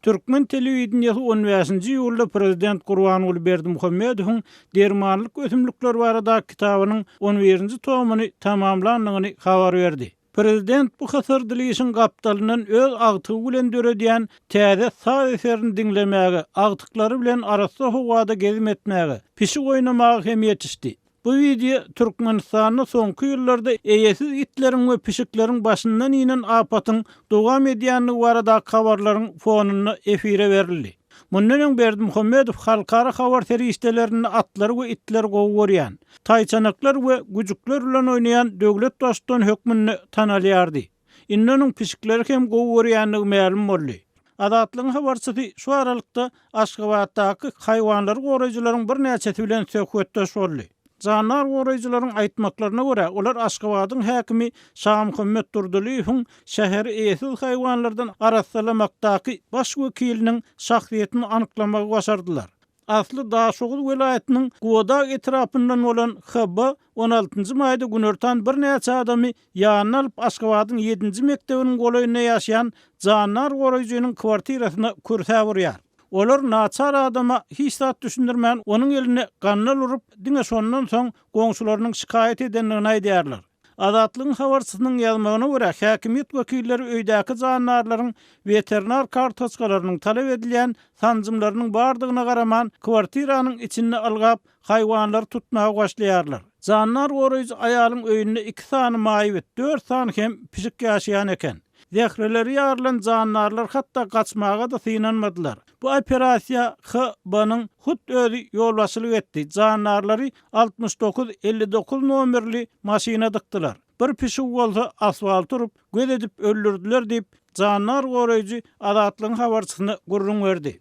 Türkmen telewideniyeti 15-nji ýylda prezident Gurbanuly Berdimuhammedowyň dermanlyk ösümlikler barada kitabynyň 11-nji tomuny tamamlandygyny habar berdi. Prezident bu hasardylýyşyň gapdalynyň öz agtygy bilen dörediýän täze saz eserini diňlemäge, agtyklary bilen arasy howada gezmetmäge, pişik oýnamagy hem ýetişdi. Bu video Türkmenistanyň soňky ýyllarda eýesiz itleriň we pişiklerin başyndan inen apatyň dowam edýänligi barada habarlaryň fonuny efire berildi. Mundan öň Berdimuhammedow halkara habar terişdelerini atlar we itler gowurýan, taýçanaklar we güjükler bilen oýnaýan döwlet dostlaryň hökmüni tanalýardy. Inneniň pişikleri hem gowurýanlygy ma'lum boldy. Adatlyň habarçysy şu aralykda Aşgabatdaky haýwanlary goraýjylaryň bir näçesi bilen söhbetdeş boldy. Jannar goraýjylaryň aýtmaklaryna görä, olar Aşgabatyň häkimi Şamyhemmet Durdulyýewiň şäheri eýesiz haýwanlardan araslamakdaky baş wekiliniň şahsiýetini anyklamagy başardylar. Asly Daşoğuz welaýatynyň Godag etrapyndan bolan HB 16-njy maýda günörtan bir näçe adamy ýanyna alyp Aşgabatyň 7-nji mektebiniň golaýyna ýaşaýan Jannar goraýjynyň kwartirasyna kürsä burýar. Olar naçar adama hiç zat düşündirmän onun eline gannal urup diňe şondan soň goňşularynyň şikaýet edenligini aýdýarlar. Adatlyň habarçysynyň ýazmagyna görä, häkimiýet wekilleri öýdäki jandarlaryň veterinar kartoçkalarynyň talap edilýän sanjymlarynyň bardygyna garaman kwartiranyň içinde algap haýwanlar tutmagy başlaýarlar. Jannar goraýjy aýalyň öýünde 2 sany maýyp, 4 sany hem pişik ýaşaýan eken. Zähreleri ýarlan jandarlar hatda gaçmaga da synanmadylar. Bu operasiýa HB-nyň hut özi ýolbaşçylyk etdi. Jandarlary 69-59 nomerli maşyna dykdylar. Bir pişik bolsa asfalt turup göz edip öldürdiler diýip jannar goraýjy adatlyň habarçysyny gurrun berdi.